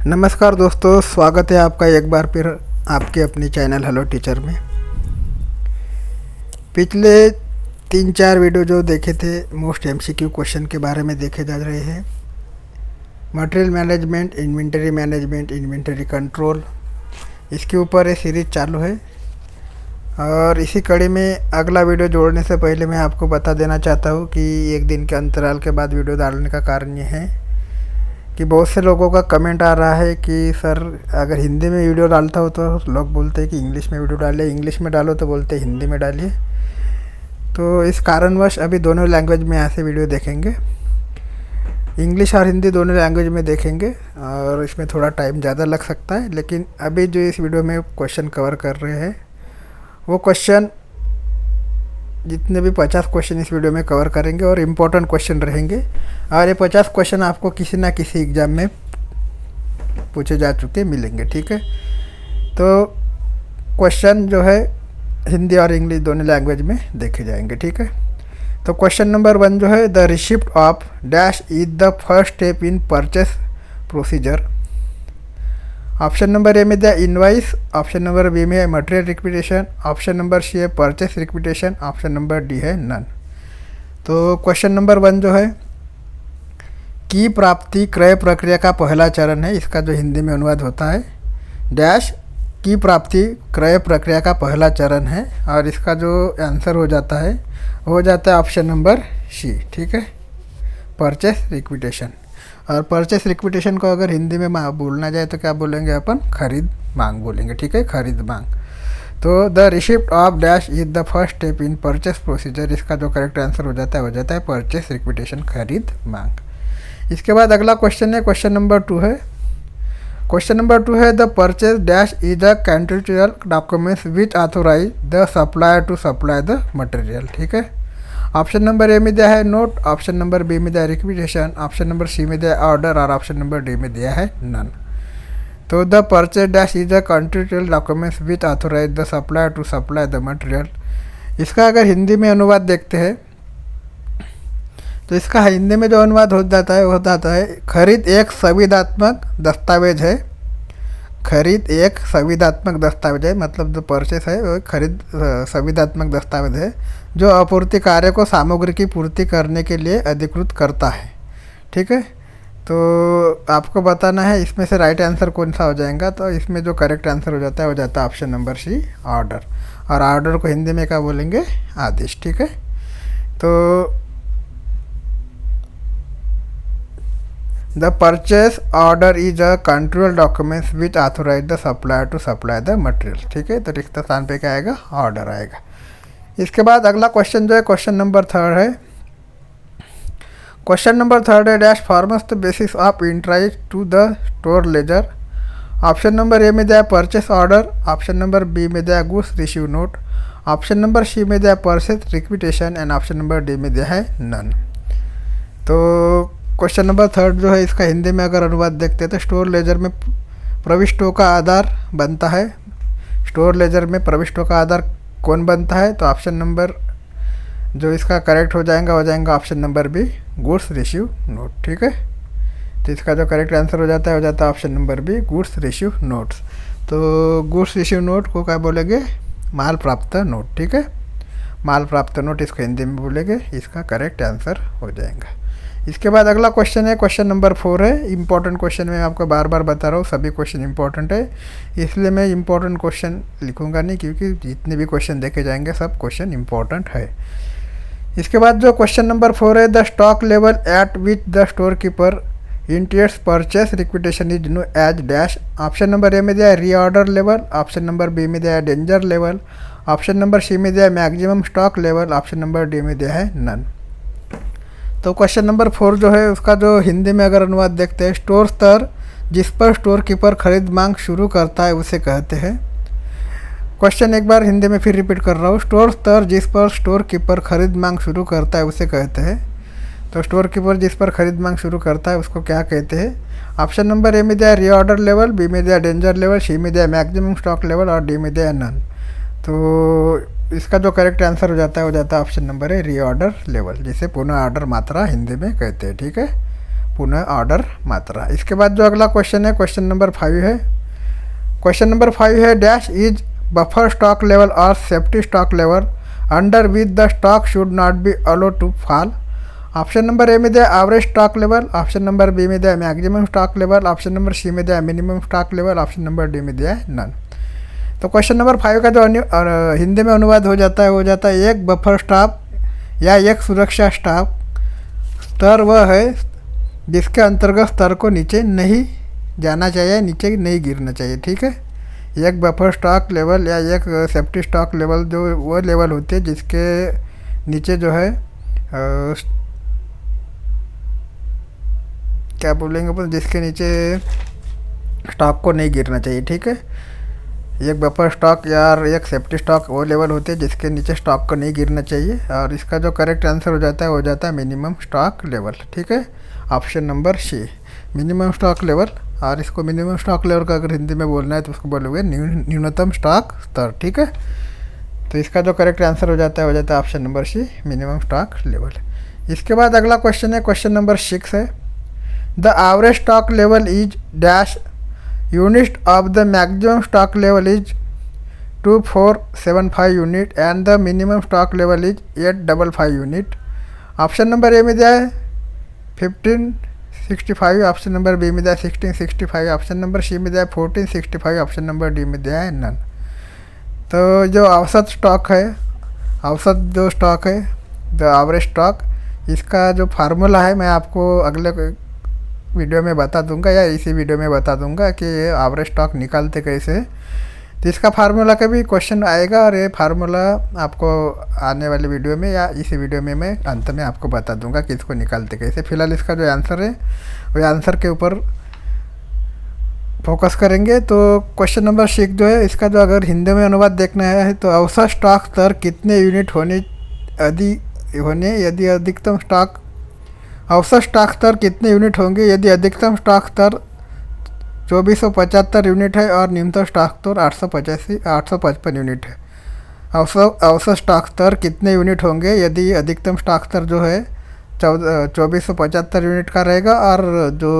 नमस्कार दोस्तों, स्वागत है आपका एक बार फिर आपके अपने चैनल हेलो टीचर में। पिछले 3-4 वीडियो जो देखे थे मोस्ट एमसीक्यू क्वेश्चन के बारे में देखे जा रहे हैं। Material management, inventory management, inventory control, इसके ऊपर ये सीरीज़ चालू है। और इसी कड़ी में अगला वीडियो जोड़ने से पहले मैं आपको बता देना चाहता हूँ कि एक दिन के अंतराल के बाद वीडियो डालने का कारण ये है कि बहुत से लोगों का कमेंट आ रहा है कि सर अगर हिंदी में वीडियो डालता हो तो लोग बोलते हैं कि इंग्लिश में वीडियो डालिए, इंग्लिश में डालो तो बोलते हैं हिंदी में डालिए। तो इस कारणवश अभी दोनों लैंग्वेज में यहाँ से वीडियो देखेंगे, इंग्लिश और हिंदी दोनों लैंग्वेज में देखेंगे। और इसमें थोड़ा टाइम ज़्यादा लग सकता है, लेकिन अभी जो इस वीडियो में क्वेश्चन कवर कर रहे हैं वो क्वेश्चन जितने भी 50 क्वेश्चन इस वीडियो में कवर करेंगे और इम्पोर्टेंट क्वेश्चन रहेंगे। और ये 50 क्वेश्चन आपको किसी ना किसी एग्ज़ाम में पूछे जा चुके मिलेंगे, ठीक है। तो क्वेश्चन जो है हिंदी और इंग्लिश दोनों लैंग्वेज में देखे जाएंगे, ठीक है। तो क्वेश्चन नंबर 1 जो है, the receipt of dash is the first step in purchase procedure. Option number A में दिया इनवाइस, ऑप्शन नंबर बी में है मटेरियल रिक्विटेशन, ऑप्शन नंबर सी है परचेस रिक्विटेशन, ऑप्शन नंबर डी है नन। तो क्वेश्चन नंबर 1 जो है, की प्राप्ति क्रय प्रक्रिया का पहला चरण है। इसका जो हिंदी में अनुवाद होता है डैश की प्राप्ति क्रय प्रक्रिया का पहला चरण है। और इसका जो आंसर हो जाता है ऑप्शन नंबर सी, ठीक है, परचेस रिक्विटेशन। और परचेस रिक्विटेशन को अगर हिंदी में बोलना जाए तो क्या बोलेंगे अपन, खरीद मांग बोलेंगे, ठीक है, खरीद मांग। तो the receipt of dash is the first step in purchase procedure, इसका जो करेक्ट आंसर हो जाता है परचेस रिक्विटेशन, खरीद मांग। इसके बाद अगला क्वेश्चन है, क्वेश्चन नंबर 2 है। क्वेश्चन नंबर 2 है, the purchase dash is the contractual documents which authorise the supplier to supply the material, ठीक है। ऑप्शन नंबर ए में दिया है नोट, ऑप्शन नंबर बी में दिया है रिक्विजिशन, ऑप्शन नंबर सी में दिया है ऑर्डर और ऑप्शन नंबर डी में दिया है नन। तो the purchase dash is the contractual documents which authorise the supplier to supply the material. इसका अगर हिंदी में अनुवाद देखते हैं तो इसका हिंदी में जो अनुवाद हो जाता है खरीद एक संविदात्मक दस्तावेज है। खरीद एक संविदात्मक दस्तावेज है, मतलब जो परचेस है वो खरीद संविदात्मक दस्तावेज है जो आपूर्ति कार्य को सामग्री की पूर्ति करने के लिए अधिकृत करता है, ठीक है। तो आपको बताना है इसमें से राइट आंसर कौन सा हो जाएगा। तो इसमें जो करेक्ट आंसर हो जाता है ऑप्शन नंबर सी, ऑर्डर। और ऑर्डर को हिंदी में क्या बोलेंगे, आदेश, ठीक है। तो the purchase order is a control documents which authorise the supplier to supply the material, ठीक है। तो रिक्त स्थान पे क्या आएगा, ऑर्डर आएगा। इसके बाद अगला क्वेश्चन जो है क्वेश्चन नंबर 3 है। क्वेश्चन नंबर 3 है, dash forms the basis of entries to the store ledger. Option number A में दिया purchase order, option number B में दिया goods receive note, option number C में दिया purchase requisition and option number D में दिया है नन। तो क्वेश्चन नंबर 3 जो है इसका हिंदी में अगर अनुवाद देखते हैं तो स्टोर लेजर में प्रविष्टों का आधार बनता है। स्टोर लेजर में प्रविष्टों का आधार कौन बनता है, तो ऑप्शन नंबर जो इसका करेक्ट हो जाएगा option number B, goods receive note, ठीक है। तो इसका जो करेक्ट आंसर हो जाता है option number B, goods receive notes. तो गुड्स रिसीव नोट को क्या बोलेंगे, माल प्राप्त नोट, ठीक है, माल प्राप्त नोट इसको हिंदी में बोलेंगे। इसका करेक्ट आंसर हो जाएगा। इसके बाद अगला क्वेश्चन है, क्वेश्चन नंबर 4 है। इंपॉर्टेंट क्वेश्चन मैं आपको बार बार बता रहा हूँ, सभी क्वेश्चन इंपॉर्टेंट है, इसलिए मैं इंपॉर्टेंट क्वेश्चन लिखूंगा नहीं, क्योंकि जितने भी क्वेश्चन देखे जाएंगे सब क्वेश्चन इंपॉर्टेंट है। इसके बाद जो क्वेश्चन नंबर 4 है, the stock level at which the store keeper initiates purchase requisition is known as dash. Option number A में दिया है reorder level, option number B में दिया है danger level, option number C में दिया है maximum stock level, option number D में दिया है नन। तो क्वेश्चन नंबर 4 जो है उसका जो हिंदी में अगर अनुवाद देखते हैं, स्टोर स्तर जिस पर स्टोर कीपर खरीद मांग शुरू करता है उसे कहते हैं। क्वेश्चन एक बार हिंदी में फिर रिपीट कर रहा हूँ, स्टोर स्तर जिस पर स्टोर कीपर खरीद मांग शुरू करता है उसे कहते हैं। तो स्टोर कीपर जिस पर खरीद मांग शुरू करता है उसको क्या कहते हैं। ऑप्शन नंबर ए में दिया रीऑर्डर लेवल, बी में दिया डेंजर लेवल, सी में दिया मैक्सिमम स्टॉक लेवल और डी में दिया नन। तो इसका जो करेक्ट आंसर हो जाता है ऑप्शन नंबर है रीऑर्डर लेवल, जिसे पुनः ऑर्डर मात्रा हिंदी में कहते हैं, ठीक है, पुनः ऑर्डर मात्रा। इसके बाद जो अगला क्वेश्चन है क्वेश्चन नंबर 5 है। क्वेश्चन नंबर 5 है dash is buffer stock level और safety stock level under which the stock should not be allowed to fall. Option number A मध्ये average stock level, option number B मध्ये maximum stock level, option number C मध्ये minimum stock level, option number D मध्ये none. तो question number 5 का जो हिंदी में अनुवाद हो जाता है एक बफर स्टॉक या एक सुरक्षा स्टॉक स्तर वह है जिसके अंतर्गत स्तर को नीचे नहीं जाना चाहिए, नीचे नहीं गिरना चाहिए। ठीक है, एक बफर स्टॉक लेवल या एक सेफ्टी स्टॉक लेवल जो वो लेवल होते हैं जिसके नीचे जो है क्या बोलेंगे अपन, जिसके नीचे स्टॉक को नहीं गिरना चाहिए। ठीक है, एक बफर स्टॉक या एक सेफ्टी स्टॉक वो लेवल होते हैं जिसके नीचे स्टॉक को नहीं गिरना चाहिए, और इसका जो करेक्ट आंसर हो जाता है मिनिमम स्टॉक लेवल। ठीक है, option number C minimum stock level. और इसको मिनिमम स्टॉक लेवल का अगर हिंदी में बोलना है तो उसको बोलोगे न्यूनतम स्टॉक स्तर। ठीक है, तो इसका जो करेक्ट आंसर हो जाता है option number C minimum stock level. इसके बाद अगला क्वेश्चन है क्वेश्चन नंबर 6 है the average stock level is dash unit of the maximum stock level is 2475 unit and the minimum stock level is 855 unit. Option number A में दिया है 1565, option number B में दिया है 1665, ऑप्शन नंबर सी में दिया है 1465, ऑप्शन नंबर डी में दिया है नन। तो जो औसत स्टॉक है, औसत जो स्टॉक है द एवरेज स्टॉक, इसका जो फार्मूला है मैं आपको अगले वीडियो में बता दूंगा या इसी वीडियो में बता दूंगा कि ये एवरेज स्टॉक निकालते कैसे। तो इसका फार्मूला का भी क्वेश्चन आएगा और ये फार्मूला आपको आने वाली वीडियो में या इसी वीडियो में मैं अंत में आपको बता दूंगा कि इसको निकालते कैसे। फिलहाल इसका जो आंसर है वो आंसर के ऊपर फोकस करेंगे। तो क्वेश्चन नंबर 6 जो है इसका जो अगर हिंदी में अनुवाद देखना है तो औसत स्टॉक स्तर कितने यूनिट होने यदि अधिकतम स्टॉक औसत स्टॉक स्तर कितने यूनिट होंगे यदि अधिकतम स्टॉक स्तर 2475 यूनिट है और न्यूनतम स्टॉक स्तर 855 यूनिट है। औसत स्टॉक स्तर कितने यूनिट होंगे यदि अधिकतम स्टॉक स्तर जो है 2475 यूनिट का रहेगा और जो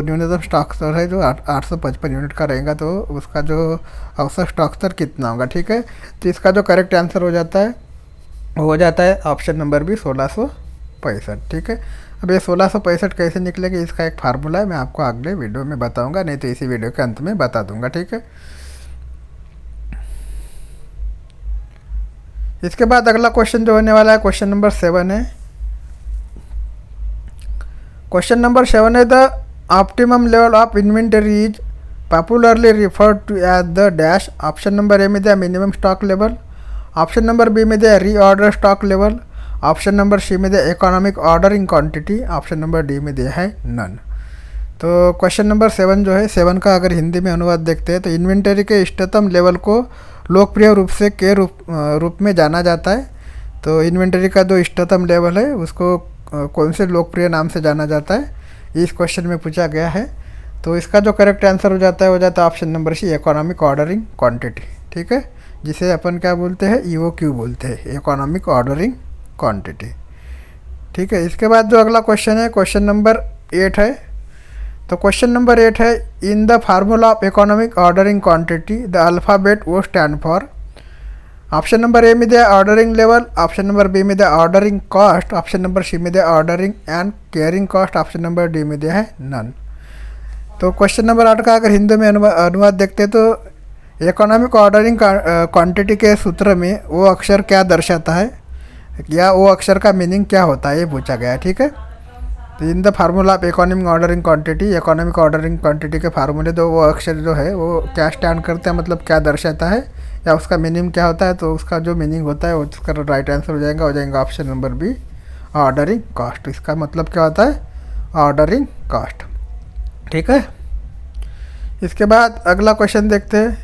न्यूनतम स्टॉक स्तर है जो 855 यूनिट का रहेगा, तो उसका जो औसत स्टॉक स्तर कितना होगा। ठीक है, तो इसका जो करेक्ट आंसर हो जाता है ऑप्शन नंबर बी 1665। ठीक है, अब ये 1665 कैसे निकलेगा इसका एक फार्मूला है, मैं आपको अगले वीडियो में बताऊंगा, नहीं तो इसी वीडियो के अंत में बता दूंगा। ठीक है, इसके बाद अगला क्वेश्चन जो होने वाला है क्वेश्चन नंबर 7 है। क्वेश्चन नंबर 7 है the optimum level of inventory is popularly referred to as the dash. Option number A में दिया minimum stock level, option number B में दिया reorder stock level, option number C में दिया economic ordering quantity, option number D में दिया है none. तो क्वेश्चन नंबर 7 जो है 7 का अगर हिंदी में अनुवाद देखते हैं तो इन्वेंटरी के इष्टतम लेवल को लोकप्रिय रूप से के रूप में जाना जाता है। तो इन्वेंटरी का जो इष्टतम लेवल है उसको कौन से लोकप्रिय नाम से जाना जाता है, इस क्वेश्चन में पूछा गया है। तो इसका जो करेक्ट आंसर हो जाता है option number C economic ordering quantity. ठीक है, जिसे अपन क्या बोलते हैं EOQ बोलते हैं, इकोनॉमिक ऑर्डरिंग क्वांटिटी। ठीक है, इसके बाद जो अगला क्वेश्चन है क्वेश्चन नंबर 8 है। तो क्वेश्चन नंबर 8 है in the formula of economic ordering quantity the alphabet O stand for. Option number A में दिया ordering level, option number B में दिया ordering cost, option number C में दिया ordering and carrying cost, option number D में दिया है none. तो क्वेश्चन नंबर 8 का अगर हिंदी में अनुवाद देखते तो इकोनॉमिक ऑर्डरिंग क्वांटिटी के सूत्र में वो अक्षर क्या दर्शाता है या वो अक्षर का मीनिंग क्या होता है ये पूछा गया है। ठीक है, तो इन the formula of economic ordering quantity, economic ordering quantity के फार्मूले तो वो अक्षर जो है वो क्या स्टैंड करते हैं, मतलब क्या दर्शाता है या उसका मीनिंग क्या होता है। तो उसका जो मीनिंग होता है उसका राइट आंसर हो जाएगा option number B ordering cost. इसका मतलब क्या होता है ऑर्डरिंग कॉस्ट। ठीक है, इसके बाद अगला क्वेश्चन देखते हैं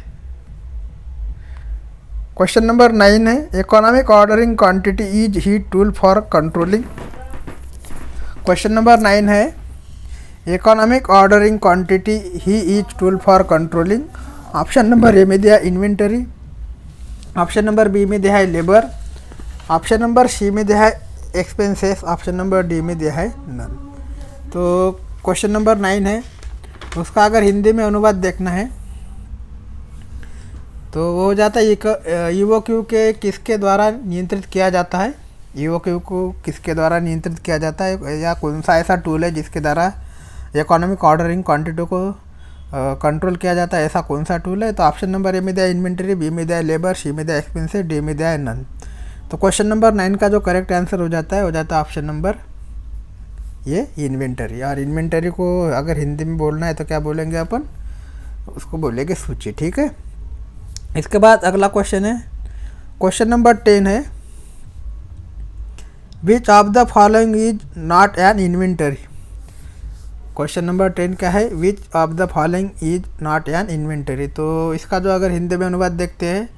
क्वेश्चन नंबर 9 है economic ordering quantity is he tool for controlling. Question number 9 है economic ordering quantity he is tool for controlling. Option number A में दिया इन्वेंटरी, ऑप्शन नंबर बी में दिया है लेबर, ऑप्शन नंबर सी में दिया है एक्सपेंसेस, ऑप्शन नंबर डी में दिया है नन। तो क्वेश्चन नंबर 9 है, उसका अगर हिंदी में अनुवाद देखना है तो वो हो जाता है ईओक्यू के किसके द्वारा नियंत्रित किया जाता है। ईओक्यू को किसके द्वारा नियंत्रित किया जाता है, या कौन सा ऐसा टूल है जिसके द्वारा इकोनॉमिक ऑर्डरिंग क्वांटिटी को कंट्रोल किया जाता है, ऐसा कौन सा टूल है। तो ऑप्शन नंबर ए में दिया इन्वेंटरी, बी में दिया लेबर, सी में दिया एक्सपेंसिव, डी में दिया नन। तो क्वेश्चन नंबर 9 का जो करेक्ट आंसर हो जाता है ऑप्शन नंबर ये इन्वेंटरी। और इन्वेंटरी को अगर हिंदी में बोलना है तो क्या बोलेंगे अपन, उसको बोलेंगे सूची, ठीक है। इसके बाद अगला क्वेश्चन है, क्वेश्चन नंबर 10 है, which of the following is not an inventory. Question number 10 क्या है, which of the following is not an inventory. तो इसका जो अगर हिंदी में अनुवाद देखते हैं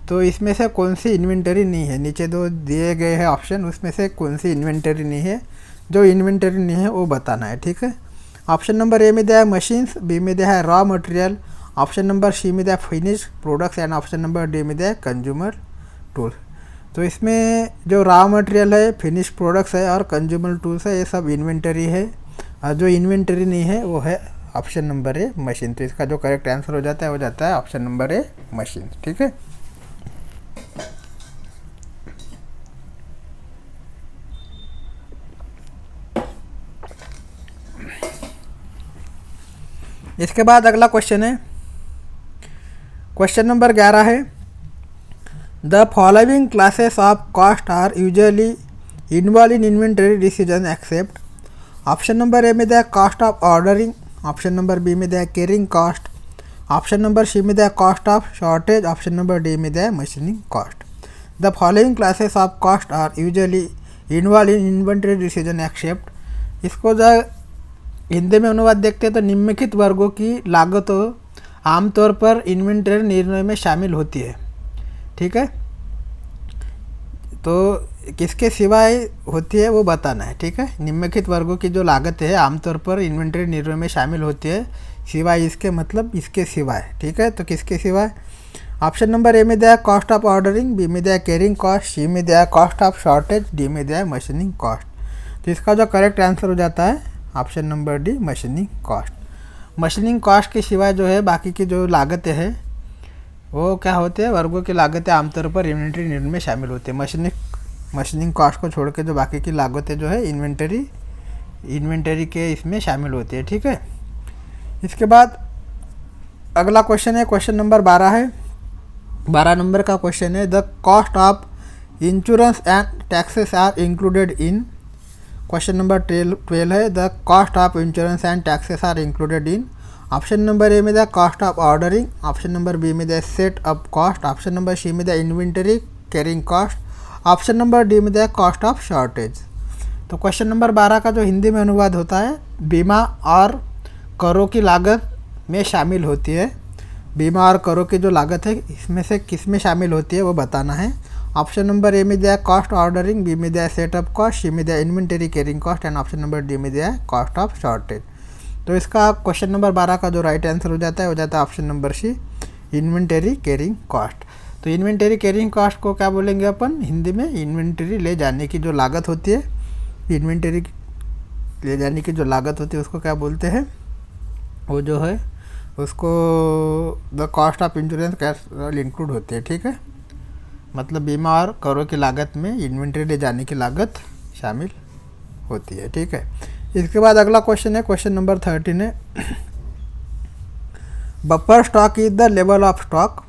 तो इसमें से कौन सी इन्वेंटरी नहीं है, नीचे जो दिए गए हैं ऑप्शन उसमें से कौन सी इन्वेंटरी नहीं है, जो इन्वेंटरी नहीं है वो बताना है, ठीक है। ऑप्शन नंबर ए में दिया है मशीन्स, बी में दिया है raw material, option number C में दिया finish products and option number D में दिया है कंज्यूमर टूल। तो इसमें जो रॉ मटेरियल है, फिनिश प्रोडक्ट्स है और कंज्यूमर टूल्स है, ये सब इन्वेंटरी है। और जो इन्वेंटरी नहीं है वो है ऑप्शन नंबर ए मशीन। तो इसका जो करेक्ट आंसर हो जाता है ऑप्शन नंबर ए मशीन, ठीक है। इसके बाद अगला क्वेश्चन है, क्वेश्चन नंबर 11 है, the following classes of cost are usually involve in inventory decision except. Option number A में दिया cost of ordering, option number B में दिया carrying cost, option number C में दिया cost of shortage, option number D में दिया machining cost. The following classes of cost are usually involve in inventory decision except. इसको जो हिंदी में अनुवाद देखते हैं तो निम्नलिखित वर्गों की लागतों आमतौर पर इन्वेंटरी निर्णय में शामिल होती है, ठीक है। तो किसके सिवाय होती है वो बताना है, ठीक है। निम्नलिखित वर्गों की जो लागत है आमतौर पर इन्वेंटरी निर्णय में शामिल होती है, सिवाय इसके मतलब इसके सिवाय, ठीक है। तो किसके सिवाय, ऑप्शन नंबर ए में दिया कॉस्ट ऑफ ऑर्डरिंग, बी में दिया कैरिंग कॉस्ट, सी में दिया कॉस्ट ऑफ शॉर्टेज, डी में दिया मशीनिंग कॉस्ट। तो इसका जो करेक्ट आंसर हो जाता है option number D machining cost. Machining cost के सिवाय जो है बाकी की जो लागतें हैं वो क्या होते हैं, वर्गों की लागतें आमतौर पर इन्वेंटरी निर्णय में शामिल होती है। मशीनिंग कॉस्ट को छोड़ के जो बाकी की लागतें जो है इन्वेंटरी के इसमें शामिल होती है, ठीक है। इसके बाद अगला क्वेश्चन है, क्वेश्चन नंबर 12 है, 12 नंबर का क्वेश्चन है, the cost of insurance and taxes are included in. Question number 12 है, the cost of insurance and taxes are included in. Option number A में the cost of ordering, option number B में the set up cost, option number C में the inventory carrying cost, option number D में the cost of shortage. तो question number 12 का जो हिंदी में अनुवाद होता है, बीमा और करों की लागत में शामिल होती है। बीमा और करों की जो लागत है इसमें से किस में शामिल होती है वो बताना है। ऑप्शन नंबर ए में दिया कॉस्ट ऑर्डरिंग, बी में दिया सेटअप कॉस्ट, सी में दिया inventory carrying cost and option number D में दिया कॉस्ट ऑफ शॉर्टेज। तो इसका क्वेश्चन नंबर 12 का जो राइट आंसर हो जाता है option number C inventory carrying cost. तो इन्वेंटरी कैरिंग कॉस्ट को क्या बोलेंगे अपन हिंदी में, इन्वेंटरी ले जाने की जो लागत होती है, इन्वेंटरी ले जाने की जो लागत होती है उसको क्या बोलते हैं, वो जो है उसको the cost of insurance cash include होती है, ठीक है। मतलब बीमा और करों की लागत में इन्वेंटरी ले जाने की लागत शामिल होती है, ठीक है। इसके बाद अगला क्वेश्चन है, क्वेश्चन नंबर 13 है, buffer stock is the level of stock.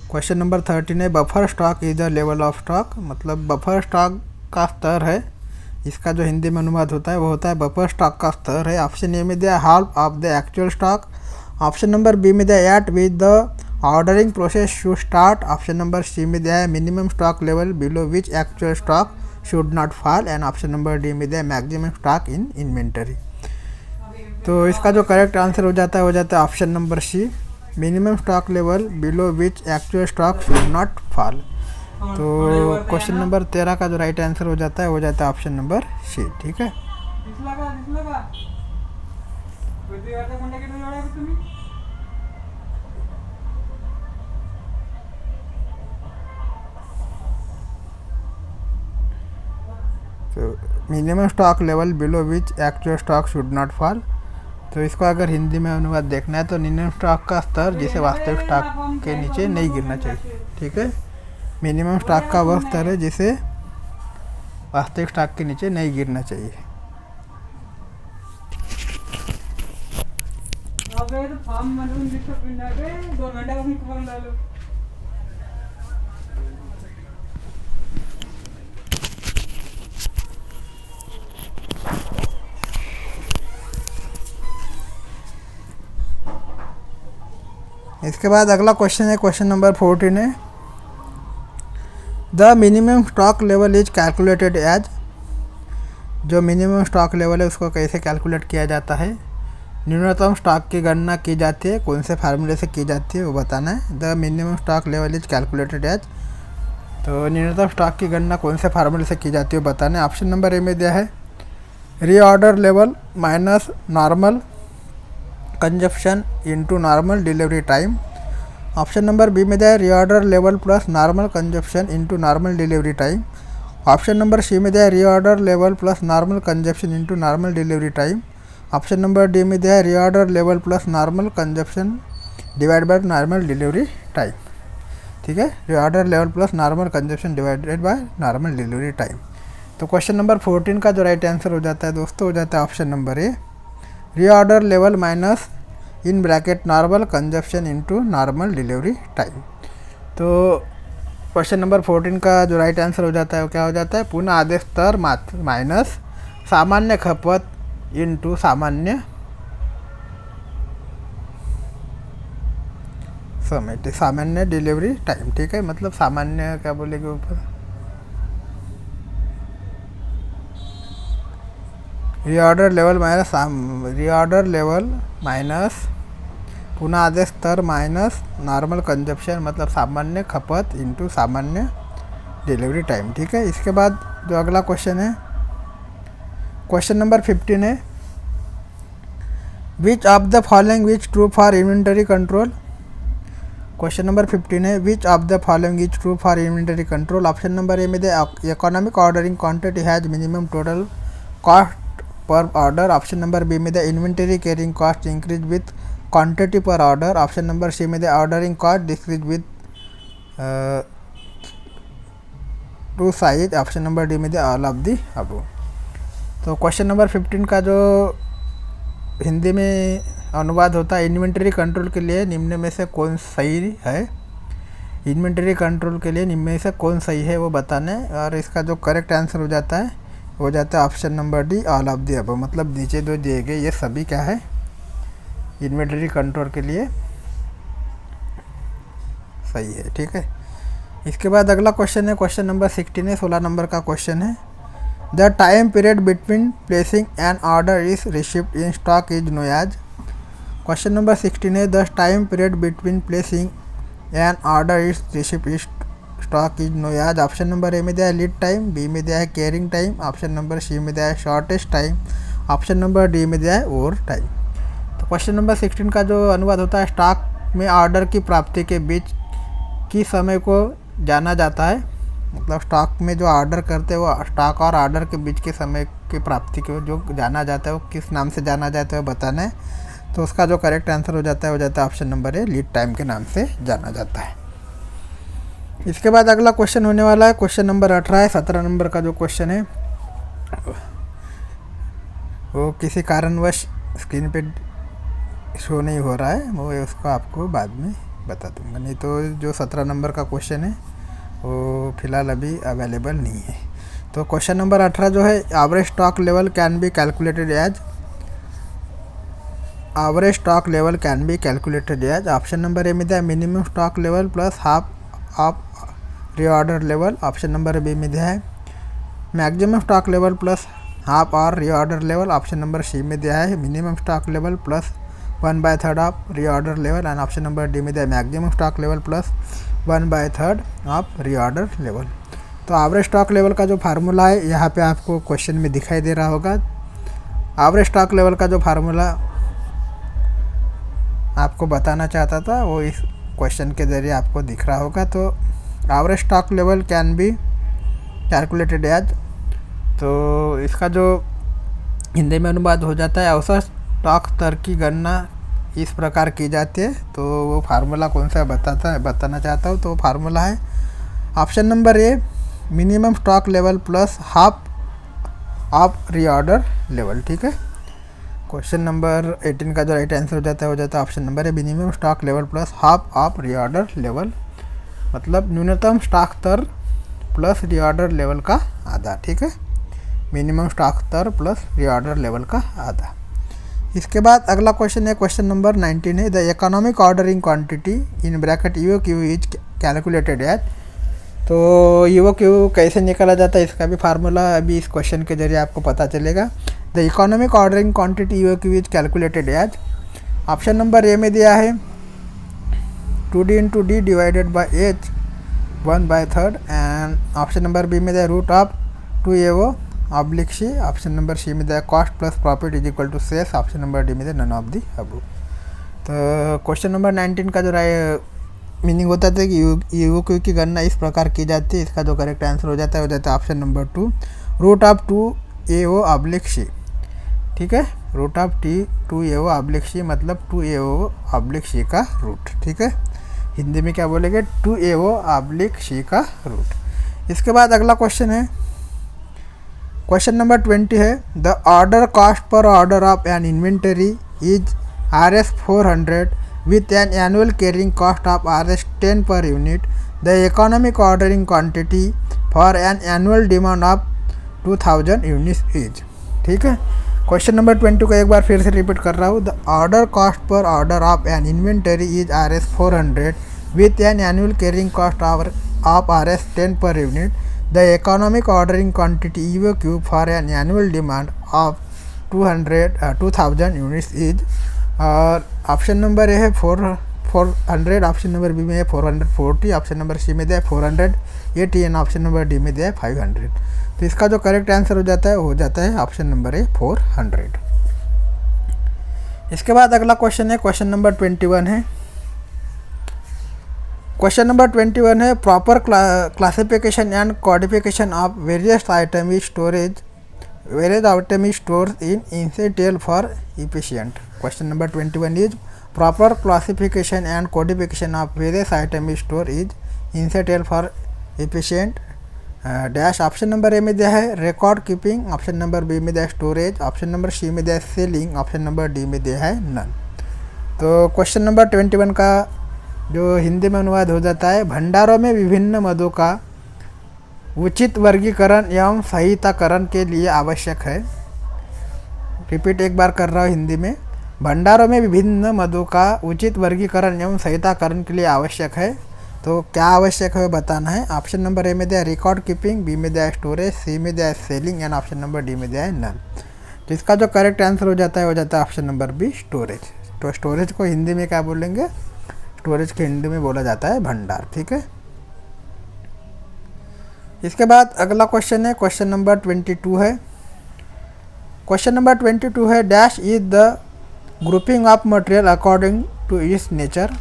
Question number 13 है, buffer stock is the level of stock. मतलब बफर स्टॉक का स्तर है, इसका जो हिंदी में अनुवाद होता है वो होता है बफर स्टॉक का स्तर है। ऑप्शन ए में दिया half of the actual stock, option number B में दिया at with the ordering process should start, option number C में दिया है minimum stock level below which actual stock should not fall and option number D में दिया maximum stock in inventory. तो इसका जो करेक्ट आंसर हो जाता है option number C minimum stock level below which actual stock should not fall. तो question number 13 का जो राइट आंसर हो जाता है ऑप्शन नंबर सी, ठीक है। तो minimum stock level below which actual stock should not fall. तो इसको अगर हिंदी में अनुवाद देखना है तो मिनिमम स्टॉक का स्तर जिसे वास्तविक स्टॉक के नीचे नहीं गिरना चाहिए। ठीक है, मिनिमम स्टॉक का वह स्तर है जिसे वास्तविक स्टॉक के नीचे नहीं गिरना चाहिए। इसके बाद अगला क्वेश्चन है, क्वेश्चन नंबर 14 है, the minimum stock level is calculated as. जो मिनिमम स्टॉक लेवल है उसको कैसे कैलकुलेट किया जाता है। न्यूनतम स्टॉक की गणना की जाती है, कौन से फार्मूले से की जाती है वो बताना है। The minimum stock level is calculated as, तो न्यूनतम स्टॉक की गणना कौन से फार्मूले से की जाती है बताना है। ऑप्शन नंबर ए में दिया है reorder level minus normal consumption into normal delivery time. Option number B में दिया है reorder level plus normal consumption into normal delivery time. Option number C में दिया है reorder level plus normal consumption into normal delivery time. Option number D में दिया है reorder level plus normal consumption divide by normal delivery time. ठीक है, reorder level plus normal consumption divided by normal delivery time. तो question number 14 का जो right answer हो जाता है दोस्तों, हो जाता है option number A, reorder level minus in bracket normal consumption into normal delivery time. तो क्वेश्चन नंबर 14 का जो राइट आंसर हो जाता है वो क्या हो जाता है, पुनः आदेश स्तर माइनस सामान्य खपत इंटू सामान्य समय, सामान्य डिलीवरी टाइम। ठीक है, मतलब सामान्य क्या बोलेंगे ऊपर, रीऑर्डर लेवल माइनस पुनः आदेश स्तर माइनस नॉर्मल कंजप्शन, मतलब सामान्य खपत इंटू सामान्य डिलीवरी टाइम। ठीक है, इसके बाद जो अगला क्वेश्चन है, क्वेश्चन नंबर 15 है, which of the following is true for inventory control. Question number 15 है, which of the following is true for inventory control. Option number A में the economic ordering quantity has minimum total cost per order. Option number B में the inventory carrying cost increase with quantity per order. Option number C में the ordering cost decrease with to size. Option number D में the all of the above. तो question number 15 का जो हिंदी में अनुवाद होता है, इन्वेंटरी कंट्रोल के लिए निम्न में से कौन सही है। इन्वेंटरी कंट्रोल के लिए निम्न में से कौन सही है वो बताना है, और इसका जो करेक्ट आंसर हो जाता है option number D all of the above. मतलब नीचे जो दिए गए ये सभी क्या है, इन्वेंटरी कंट्रोल के लिए सही है। ठीक है, इसके बाद अगला क्वेश्चन है, क्वेश्चन नंबर 16 है, 16 नंबर का क्वेश्चन है, the time period between placing an order is receipt in stock is known as. Question number 16 है, the time period between placing an order is receipt is stock is known as. Option number A में दिया है lead time, B में दिया है carrying time, option number C में दिया है shortest time, option number D में दिया है ओवर टाइम। तो क्वेश्चन नंबर 16 का जो अनुवाद होता है, स्टॉक में ऑर्डर की प्राप्ति के बीच की समय को जाना जाता है। मतलब स्टॉक में जो ऑर्डर करते हैं वो स्टॉक और ऑर्डर के बीच के समय की प्राप्ति को जो जाना जाता है वो किस नाम से जाना जाता है वो बताना है। तो उसका जो करेक्ट आंसर हो जाता है ऑप्शन नंबर ए, लीड टाइम के नाम से जाना जाता है। इसके बाद अगला क्वेश्चन होने वाला है, क्वेश्चन नंबर 18 है, 17 नंबर का जो क्वेश्चन है वो किसी कारणवश स्क्रीन पे शो नहीं हो रहा है, वो उसको आपको बाद में बता दूंगा। नहीं तो जो 17 नंबर का क्वेश्चन है वो फिलहाल अभी अवेलेबल नहीं है। तो क्वेश्चन नंबर 18 जो है, average stock level can be calculated as. Average stock level can be calculated as. Option number A में दिया minimum stock level plus half of reorder level. Option number B में दिया है maximum stock level plus half और reorder level. Option number C में दिया है minimum stock level plus 1/3 of reorder level. And option number D में दिया है maximum stock level plus 1/3 of reorder level. तो एवरेज स्टॉक लेवल का जो फार्मूला है यहाँ पे आपको क्वेश्चन में दिखाई दे रहा होगा। एवरेज स्टॉक लेवल का जो फार्मूला आपको बताना चाहता था वो इस क्वेश्चन के ज़रिए आपको दिख रहा होगा। तो average stock level can be calculated as, तो इसका जो हिंदी में अनुवाद हो जाता है, औसत स्टॉक स्तर की गणना इस प्रकार की जाती है। तो वो फार्मूला कौन सा बताना चाहता हूँ। तो वो फार्मूला है option number A, minimum stock level plus half of reorder level. ठीक है, क्वेश्चन नंबर 18 का जो राइट आंसर हो जाता है option number A, minimum stock level plus half of reorder level, मतलब न्यूनतम स्टॉक स्तर प्लस रीऑर्डर लेवल का आधा। ठीक है, मिनिमम स्टॉक स्तर प्लस रीऑर्डर लेवल का आधा। इसके बाद अगला क्वेश्चन है, क्वेश्चन नंबर 19 है, the economic ordering quantity in bracket EOQ is calculated as. तो EOQ कैसे निकाला जाता है, इसका भी फार्मूला अभी इस क्वेश्चन के जरिए आपको पता चलेगा। The economic ordering quantity EOQ is calculated as, option number A में दिया है 2D × D divided by H 1/3, and option number B में दिया root of 2AO oblique C, option number C में दिया cost plus profit is equal to sales, option number D में दिया none of the above. तो question number 19 का जो meaning होता है कि EOQ की गणना इस प्रकार की जाती है। इसका जो करेक्ट आंसर हो जाता है option number 2, root of 2AO oblique C. ठीक है, रूट ऑफ 2AO ऑब्लिक सी मतलब 2AO ऑब्लिक सी का रूट। ठीक है, हिंदी में क्या बोलेंगे, 2AO ऑब्लिक सी का रूट। इसके बाद अगला क्वेश्चन है, क्वेश्चन नंबर 20 है, the order cost per order of an inventory is Rs 400 with an annual carrying cost of Rs 10 per unit. The economic ordering quantity for an annual demand of 2000 units is। ठीक है, question number 20 को एक बार फिर से repeat कर रहा हूँ। The order cost per order of an inventory is Rs 400 with an annual carrying cost of Rs 10 per unit. The economic ordering quantity EOQ for an annual demand of 2000 units is, और option number ए है 400, option number B में है 440, option number C में दिया है 480 and option number D में दिया है 500। तो इसका जो करेक्ट आंसर हो जाता है ऑप्शन नंबर ए 400। इसके बाद अगला क्वेश्चन है, क्वेश्चन नंबर 21 है, क्वेश्चन नंबर 21 है, proper classification and codification of various item is storage in essential for efficient. Question number 21 is proper classification and codification of various item is store is essential for efficient dash. Option number A में दिया है record keeping, option number B में दिया है storage, option number C में दिया है selling, option number D में दिया है नन। तो क्वेश्चन नंबर 21 का जो हिंदी में अनुवाद हो जाता है, भंडारों में विभिन्न मदों का उचित वर्गीकरण एवं संहिताकरण के लिए आवश्यक है। रिपीट एक बार कर रहा हूँ हिंदी में, भंडारों में विभिन्न मदों का उचित वर्गीकरण एवं संहिताकरण के लिए आवश्यक है। तो क्या आवश्यक है बताना है। ऑप्शन नंबर ए में दिया रिकॉर्ड कीपिंग, बी में दिया स्टोरेज, सी में दिया selling and option number D में दिया है नन। तो इसका जो करेक्ट आंसर हो जाता है ऑप्शन नंबर बी स्टोरेज। तो स्टोरेज को हिंदी में क्या बोलेंगे, स्टोरेज के हिंदी में बोला जाता है भंडार। ठीक है, इसके बाद अगला क्वेश्चन है, क्वेश्चन नंबर 22 है, क्वेश्चन नंबर 22 है, dash is the grouping of material according to its nature.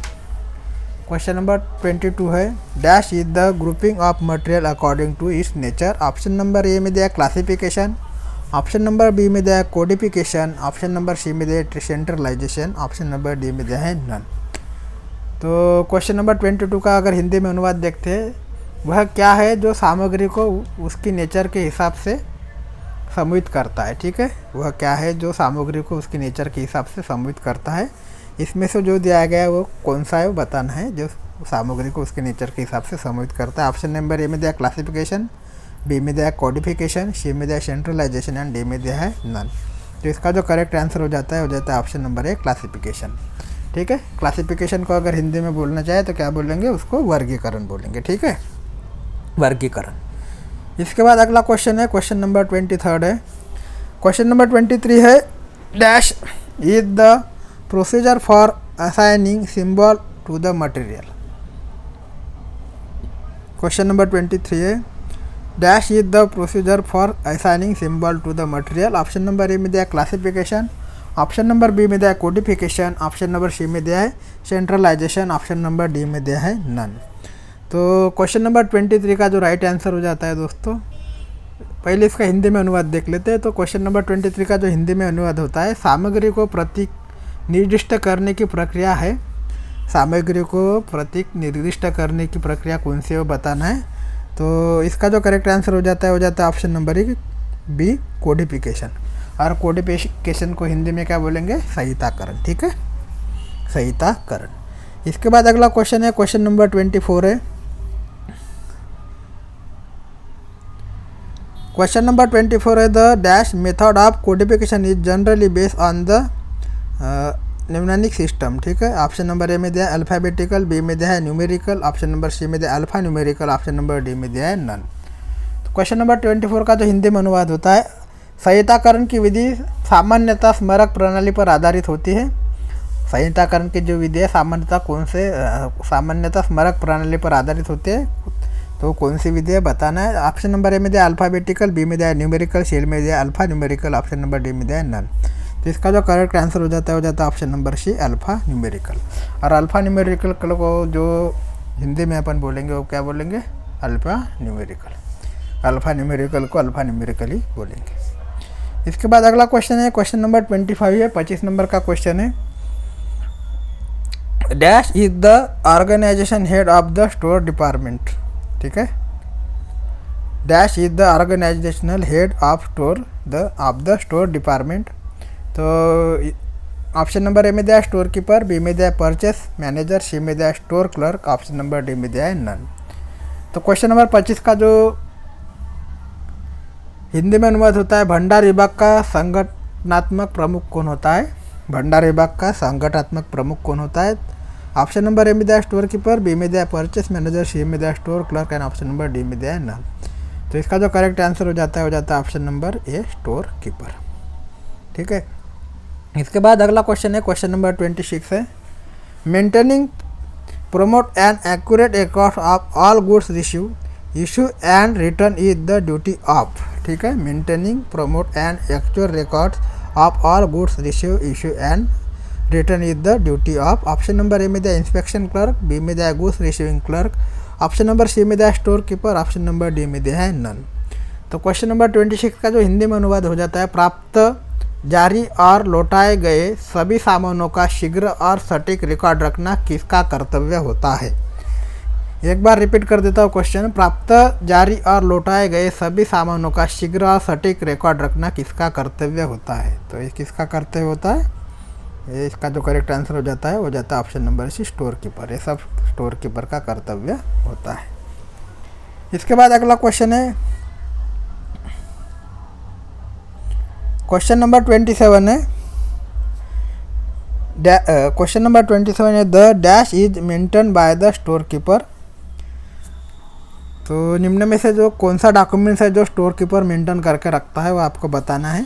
Question number 22 है, dash is the grouping of material according to its nature. Option number A में दिया क्लासिफिकेशन, ऑप्शन नंबर बी में दिया codification, option number C में दिया centralisation, option number D में दिया है नन। तो क्वेश्चन नंबर 22 का अगर हिंदी में अनुवाद देखते हैं, वह क्या है जो सामग्री को उसकी नेचर के हिसाब से समूहित करता है। ठीक है, वह क्या है जो सामग्री को उसकी नेचर के हिसाब से समूहित करता है। इसमें से जो दिया गया है वो कौन सा है वो बताना है, जो सामग्री को उसके नेचर के हिसाब से समूहित करता है। ऑप्शन नंबर ए में दिया क्लासिफिकेशन, बी में दिया कोडिफिकेशन, सी में दिया सेंट्रलाइजेशन एंड डी में दिया है नन। तो इसका जो करेक्ट आंसर हो जाता है ऑप्शन नंबर ए क्लासिफिकेशन। ठीक है, क्लासिफिकेशन को अगर हिंदी में बोलना चाहे तो क्या बोलेंगे, उसको वर्गीकरण बोलेंगे। ठीक है, वर्गीकरण। इसके बाद अगला क्वेश्चन है, क्वेश्चन नंबर 23 है, क्वेश्चन नंबर 23 है, dash is the procedure for assigning symbol to the material. Question number 23 है, dash is the procedure for assigning symbol to the material. Option number A में दिया क्लासिफिकेशन, ऑप्शन नंबर बी में दिया codification, option number C में दिया है centralisation, option number D में दिया है नन। तो क्वेश्चन नंबर 23 का जो राइट आंसर हो जाता है दोस्तों पहले इसका हिंदी में अनुवाद देख लेते हैं। तो क्वेश्चन नंबर 23 का जो हिंदी में अनुवाद होता है, सामग्री को प्रतीक निर्दिष्ट करने की प्रक्रिया है। सामग्री को प्रतीक निर्दिष्ट करने की प्रक्रिया कौन सी है वो बताना है। तो इसका जो करेक्ट आंसर हो जाता है ऑप्शन नंबर बी, कोडिफिकेशन। और कोडिफिकेशन को हिंदी में क्या बोलेंगे? संहिताकरण। ठीक है, संहिताकरण। इसके बाद अगला क्वेश्चन है, क्वेश्चन नंबर 24 है। क्वेश्चन नंबर 24 है, the dash method of codification is generally based on the निम्नलिखित सिस्टम। ठीक है, ऑप्शन नंबर ए में दिया है अल्फ़ाबेटिकल, बी में दिया है न्यूमेरिकल, ऑप्शन नंबर सी में दिया है alpha numerical, option number D में दिया है नन। तो क्वेश्चन नंबर 24 का जो हिंदी में अनुवाद होता है, संहिताकरण की विधि सामान्यतः स्मारक प्रणाली पर आधारित होती है। संहिताकरण की जो विधि है सामान्यतः स्मारक प्रणाली पर आधारित होती है। तो कौन सी विधि है बताना है। ऑप्शन नंबर ए में दिया अल्फ़ाबेटिकल, बी में दिया न्यूमेरिकल, सी में दिया alpha numerical, option number D में दिया नन। तो इसका जो करेक्ट आंसर हो जाता है option number C, alpha numerical. और अल्फ़ा न्यूमेरिकल को जो हिंदी में अपन बोलेंगे वो क्या बोलेंगे? Alpha numerical. अल्फ़ा न्यूमेरिकल को अल्फ़ा न्यूमेरिकल ही बोलेंगे। इसके बाद अगला क्वेश्चन है, क्वेश्चन नंबर 25 है, 25 नंबर का क्वेश्चन है। Dash is the organisation head of the store department. ठीक है, dash is the organisational head of the store department. तो ऑप्शन नंबर ए में दिया स्टोर कीपर, बी में दिया परचेस मैनेजर, सी में दिया store clerk, option number D में दिया है नन। तो क्वेश्चन नंबर 25 का जो हिंदी में अनुवाद होता है, भंडार विभाग का संगठनात्मक प्रमुख कौन होता है? भंडार विभाग का संगठनात्मक प्रमुख कौन होता है? ऑप्शन नंबर ए में दिया स्टोर कीपर, बी में दिया परचेस मैनेजर, सी में दिया store clerk and option number D में दिया है नन। तो इसका जो करेक्ट आंसर हो जाता है ऑप्शन नंबर ए, स्टोर कीपर। ठीक है, इसके बाद अगला क्वेश्चन है, क्वेश्चन नंबर 26 है। Maintaining promote an accurate record of all goods issue and return is the duty of। ठीक है, maintaining promote an accurate record of all goods issue and return is the duty of। Option number A में दिया inspection clerk, B में दिया goods receiving clerk, option number C में दिया store keeper, option number D में दिया है none. तो क्वेश्चन नंबर 26 का जो हिंदी में अनुवाद हो जाता है, प्राप्त, जारी और लौटाए गए सभी सामानों का शीघ्र और सटीक रिकॉर्ड रखना किसका कर्तव्य होता है? एक बार रिपीट कर देता हूँ क्वेश्चन। प्राप्त, जारी और लौटाए गए सभी सामानों का शीघ्र और सटीक रिकॉर्ड रखना किसका कर्तव्य होता है? तो ये किसका कर्तव्य होता है? ये इसका जो करेक्ट आंसर हो जाता है option number C, store keeper. ये सब स्टोर कीपर का कर्तव्य होता है। इसके बाद अगला क्वेश्चन है, क्वेश्चन नंबर 27 है। क्वेश्चन नंबर 27 है, the dash is maintain by the store keeper. तो निम्न में से जो कौन सा डॉक्यूमेंट्स है जो स्टोर कीपर मेंटेन करके रखता है वो आपको बताना है।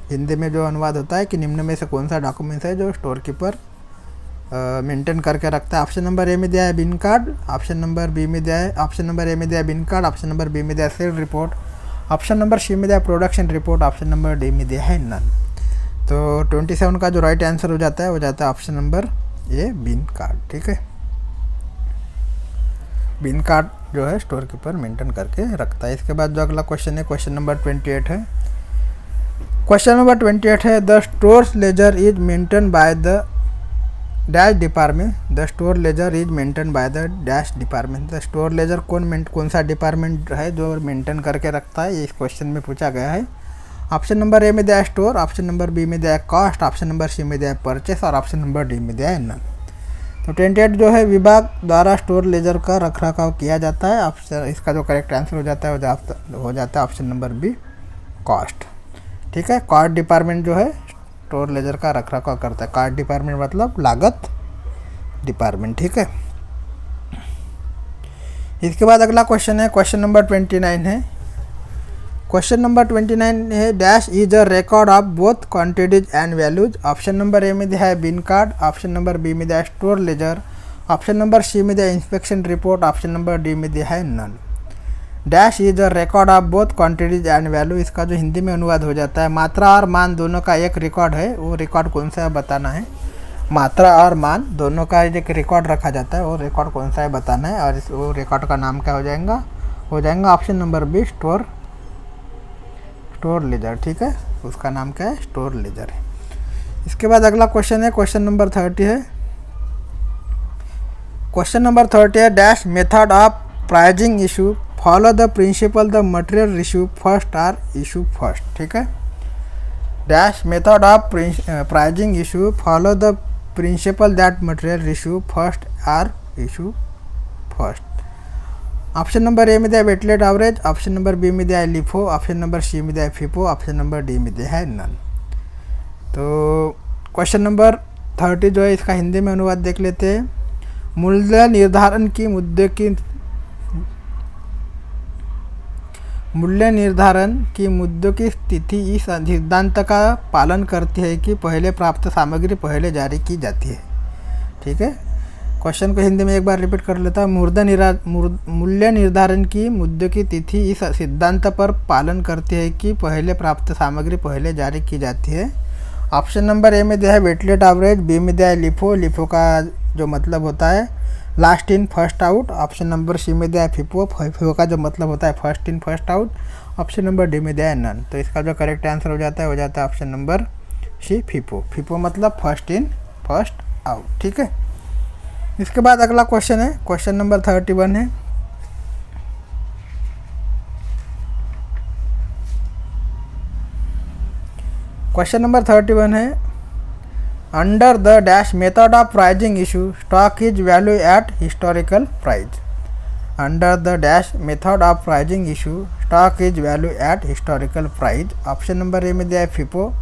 हिंदी में जो अनुवाद होता है कि निम्न में से कौन सा डॉक्यूमेंट्स है जो स्टोर कीपर मेंटेन करके रखता है। ऑप्शन नंबर ए में दिया है bin card, option number B में दिया है, ऑप्शन नंबर ए में दिया है bin card, option number B में दिया है sale report, option number C में दिया production report, option number D में दिया है नन। तो 27 का जो राइट आंसर हो जाता है option number A, bin card. ठीक है, बिन कार्ड जो है स्टोर कीपर मेंटेन करके रखता है। इसके बाद जो अगला क्वेश्चन है, क्वेश्चन नंबर 28 है। क्वेश्चन नंबर 28 है, the stores ledger is maintain by the dash department. The store laser is maintain by the dash department. The store laser कौन सा डिपार्टमेंट है जो मेंटेन करके रखता है, ये इस क्वेश्चन में पूछा गया है। ऑप्शन नंबर ए में दिया है स्टोर, ऑप्शन नंबर बी में दिया है कॉस्ट, ऑप्शन नंबर सी में दिया है परचेस और ऑप्शन नंबर डी में दिया है नन। तो 28 जो है विभाग द्वारा स्टोर लेजर का रखरखाव किया जाता है। ऑप्शन इसका जो करेक्ट आंसर हो जाता है ऑप्शन नंबर बी, कॉस्ट। ठीक है, कॉस्ट डिपार्टमेंट जो है स्टोर लेजर का रखरखाव करता है। कॉस्ट डिपार्टमेंट मतलब लागत डिपार्टमेंट। ठीक है, इसके बाद अगला क्वेश्चन है, क्वेश्चन नंबर 29 है। क्वेश्चन नंबर 29 है, dash is a record of both quantities and values. Option number A में दिया है bin card, option number B में दिया है store ledger, option number C में दिया है inspection report, option number D में दिया है none. Dash is a record of both quantities and value, इसका जो हिंदी में अनुवाद हो जाता है, मात्रा और मान दोनों का एक रिकॉर्ड है। वो रिकॉर्ड कौन सा है बताना है। मात्रा और मान दोनों का एक रिकॉर्ड रखा जाता है, वो रिकॉर्ड कौन सा है बताना है। और वो रिकॉर्ड का नाम क्या हो जाएगा option number B, store store ledger, ठीक है, उसका नाम क्या है, स्टोर लेजर है। इसके बाद अगला क्वेश्चन है, क्वेश्चन नंबर 30 है। क्वेश्चन नंबर 30 है, dash method of pricing issue follow the principle the material receive first are issue first, ठीक है। Dash method of pricing issue follow the principle that material receive first are issue first. Option number A मध्ये आहे वेटलेट average, option number B मध्ये आहे LIFO, option number C मध्ये आहे FIFO, option number D मध्ये है नन। तो क्वेश्चन नंबर 30 जो है इसका हिंदी में अनुवाद देख लेते हैं। मूल्य निर्धारण की मुद्दों की स्थिति इस सिद्धांत का पालन करती है कि पहले प्राप्त सामग्री पहले जारी की जाती है, ठीक है। क्वेश्चन को हिंदी में एक बार रिपीट कर लेता हूँ। मूल्य निर्धारण की मुद्दों की तिथि इस सिद्धांत पर पालन करती है कि पहले प्राप्त सामग्री पहले जारी की जाती है। ऑप्शन नंबर ए में दिया है वेटलेट एवरेज, बी में दिया है लिफो, लिफो का जो मतलब होता है last in first out. Option number C में दिया है फिफो, फिफो का जो मतलब होता है first in first out. Option number D में दिया है नन। तो इसका जो करेक्ट आंसर हो जाता है option number C FIFO. FIFO मतलब फर्स्ट इन फर्स्ट आउट, ठीक है। इसके बाद अगला क्वेश्चन है, क्वेश्चन नंबर 31 है। क्वेश्चन नंबर 31 है, under the dash method of pricing issue stock is value at historical price. Under the dash method of pricing issue stock is value at historical price. Option number A में दिया है FIFO,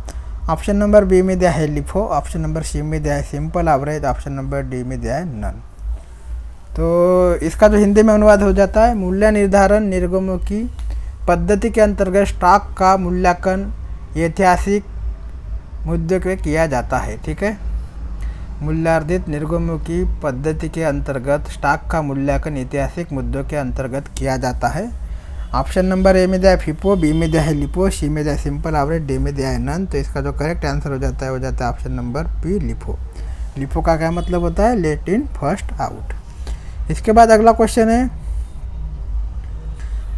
option number B में दिया है LIFO, option number C में दिया है simple average, option number D में दिया है नन। तो इसका जो हिंदी में अनुवाद हो जाता है, मूल्य निर्धारण निर्गमों की पद्धति के अंतर्गत स्टॉक का मूल्यांकन ऐतिहासिक मुद्दों पे किया जाता है, ठीक है। मूल्यार्जित निर्गमों की पद्धति के अंतर्गत स्टॉक का मूल्यांकन ऐतिहासिक मुद्दों के अंतर्गत किया जाता है। ऑप्शन नंबर ए में दिया है फिफो, बी में दिया है लिफो, सी में दिया है सिंपल एवरेज, डी में दिया है नन। तो इसका जो करेक्ट आंसर हो जाता है option number B LIFO. LIFO का क्या मतलब होता है, लेट इन फर्स्ट आउट। इसके बाद अगला क्वेश्चन है,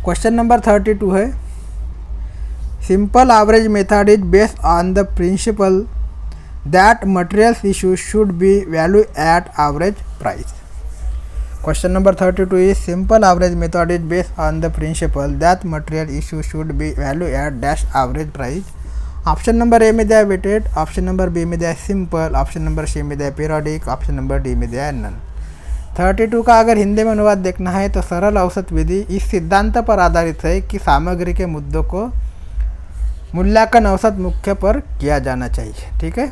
क्वेश्चन नंबर 32 है। Simple average method is based on the principle that materials issue should be value at average price. Question number 32 is simple average method is based on the principle that material issue should be value at dash average price. Option number A में दिया है weighted, option number B में दिया है simple, option number C में दिया है periodic, option number D में दिया है नन। 32 का अगर हिंदी में अनुवाद देखना है तो सरल औसत विधि इस सिद्धांत पर आधारित है कि सामग्री के मुद्दों को मूल्यांकन औसत मुख्य पर किया जाना चाहिए, ठीक है।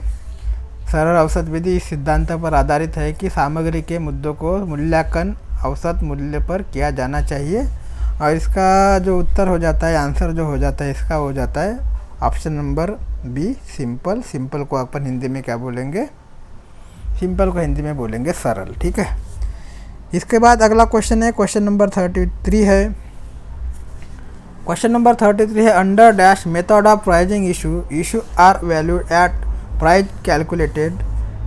सरल औसत विधि इस सिद्धांत पर आधारित है कि सामग्री के मुद्दों को मूल्यांकन औसत मूल्य पर किया जाना चाहिए। और इसका जो उत्तर हो जाता है, आंसर जो हो जाता है इसका हो जाता है option number B simple. Simple को अपन हिंदी में क्या बोलेंगे, सिंपल को हिंदी में बोलेंगे सरल, ठीक है। इसके बाद अगला क्वेश्चन है, क्वेश्चन नंबर 33 है। क्वेश्चन नंबर 33 है, under dash method of pricing issue are valued at price calculated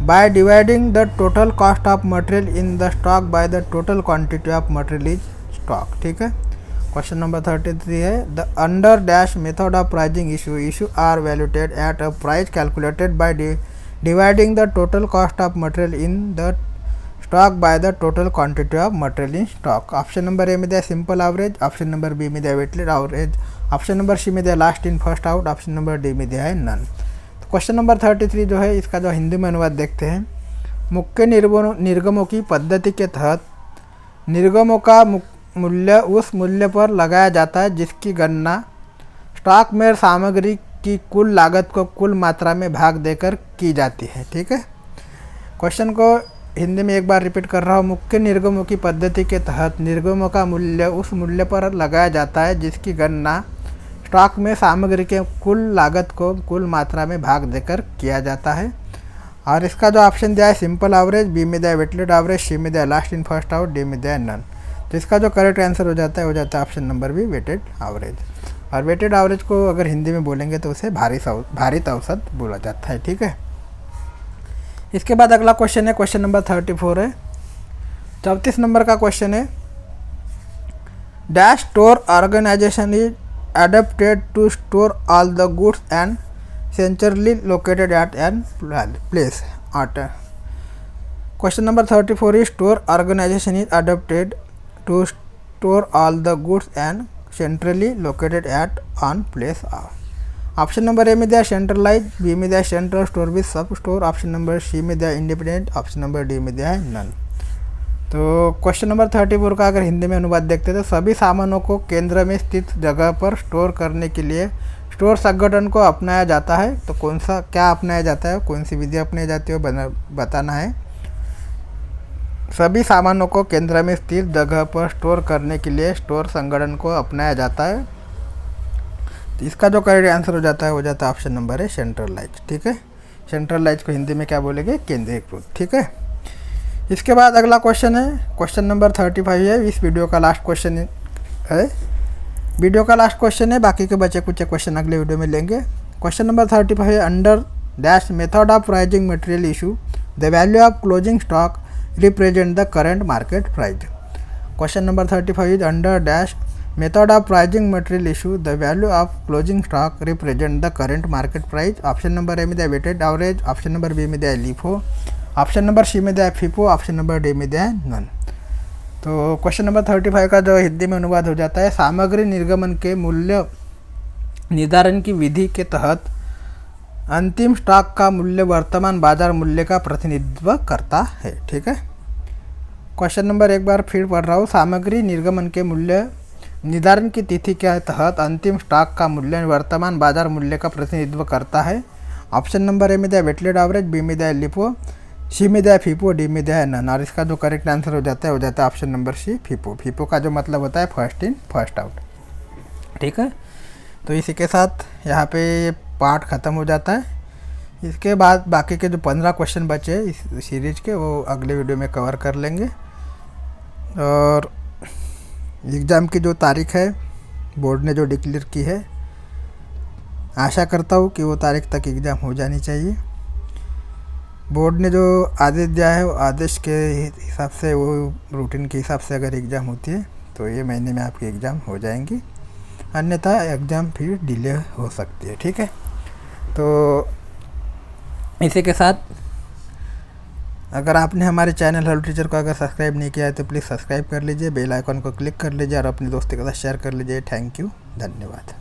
by dividing the total cost of material in the stock by the total quantity of material is stock, ठीक है। Question number 33 है, the under dash method of pricing issue are valuated at a price calculated by dividing the total cost of material in the stock by the total quantity of material in stock. Option number A में दिया simple average, option number B में दिया वेटलेट average, option number C में दिया last in first out, option number D में दिया है नन। क्वेश्चन नंबर 33 जो है इसका जो हिंदी में अनुवाद देखते हैं। मुख्य निर्गमों की पद्धति के तहत निर्गमों का मूल्य उस मूल्य पर लगाया जाता है जिसकी गणना स्टॉक में सामग्री की कुल लागत को कुल मात्रा में भाग देकर की जाती है, ठीक है। क्वेश्चन को हिंदी में एक बार रिपीट कर रहा हूँ। मुख्य निर्गमों की पद्धति के तहत निर्गमों का मूल्य उस मूल्य पर लगाया जाता है जिसकी गणना स्टॉक में सामग्री के कुल लागत को कुल मात्रा में भाग देकर किया जाता है। और इसका जो ऑप्शन दिया है सिंपल एवरेज, बी में दिया है वेटलेट एवरेज, सी में दिया है last in first out, D में दिया है नन। तो इसका जो करेक्ट आंसर हो जाता है option number B weighted average. और वेटेड एवरेज को अगर हिंदी में बोलेंगे तो उसे भारित औसत बोला जाता है, ठीक है। इसके बाद अगला क्वेश्चन है, क्वेश्चन नंबर 34 है। 34 नंबर का क्वेश्चन है, dash store organisation is adapted to store all the goods and centrally located at an place. Question number 34 is store organization is adapted to store all the goods and centrally located at on place. Option number A में दिया centralise, B में दिया central store with सब store, option number C में दिया independent, option number D में दिया है नन। तो क्वेश्चन नंबर 34 का अगर हिंदी में अनुवाद देखते तो सभी सामानों को केंद्र में स्थित जगह पर स्टोर करने के लिए स्टोर संगठन को अपनाया जाता है। तो कौन सा क्या अपनाया जाता है, कौन सी विधि अपनाई जाती है बताना है। सभी सामानों को केंद्र में स्थित जगह पर स्टोर करने के लिए स्टोर संगठन को अपनाया जाता है। तो इसका जो करेक्ट आंसर हो जाता है वो जाता है ऑप्शन नंबर है सेंट्रलाइज। ठीक है, सेंट्रलाइज को हिंदी में क्या बोलेंगे, केंद्रीकृत। ठीक है, इसके बाद अगला क्वेश्चन है क्वेश्चन नंबर 35 है। इस वीडियो का लास्ट क्वेश्चन है, वीडियो का लास्ट क्वेश्चन है, बाकी के बचे कुछ क्वेश्चन अगले वीडियो में लेंगे। क्वेश्चन नंबर 35 है, under dash method of pricing material issue the value of closing stock represent the current market price. Question number 35 is under dash method of pricing material issue the value of closing stock represent the current market price. Option number A में दिया weighted average, option number B में दिया LIFO, option number C में दिया FIFO, option number D में दिया none. तो question number 35 का जो हिंदी में अनुवाद हो जाता है, सामग्री निर्गमन के मूल्य निर्धारण की विधि के तहत अंतिम स्टॉक का मूल्य वर्तमान बाजार मूल्य का प्रतिनिधित्व करता है। ठीक है, क्वेश्चन नंबर एक बार फिर पढ़ रहा हूँ। सामग्री निर्गमन के मूल्य निर्धारण की तिथि के तहत अंतिम स्टॉक का मूल्य वर्तमान बाजार मूल्य का प्रतिनिधित्व करता है। ऑप्शन नंबर ए में दिया वेटेड एवरेज, बी में दिया लिफो, सी में दिया फिफो, डी में दिया है नन। और इसका जो करेक्ट आंसर हो जाता है option number C FIFO. FIFO का जो मतलब होता है फर्स्ट इन फर्स्ट आउट। ठीक है, तो इसी के साथ यहाँ पे पार्ट ख़त्म हो जाता है। इसके बाद बाकी के जो 15 क्वेश्चन बचे इस सीरीज के वो अगले वीडियो में कवर कर लेंगे। और एग्ज़ाम की जो तारीख है बोर्ड ने जो डिक्लेयर की है, आशा करता हूँ कि वो तारीख तक एग्ज़ाम हो जानी चाहिए। बोर्ड ने जो आदेश दिया है वो आदेश के हिसाब से, वो रूटीन के हिसाब से अगर एग्ज़ाम होती है तो ये महीने में आपकी एग्ज़ाम हो जाएंगी, अन्यथा एग्ज़ाम फिर डिले हो सकती है। ठीक है, तो इसी के साथ अगर आपने हमारे चैनल हेलो टीचर को अगर सब्सक्राइब नहीं किया है तो प्लीज़ सब्सक्राइब कर लीजिए, बेल आइकन को क्लिक कर लीजिए और अपने दोस्तों के साथ शेयर कर लीजिए। थैंक यू, धन्यवाद।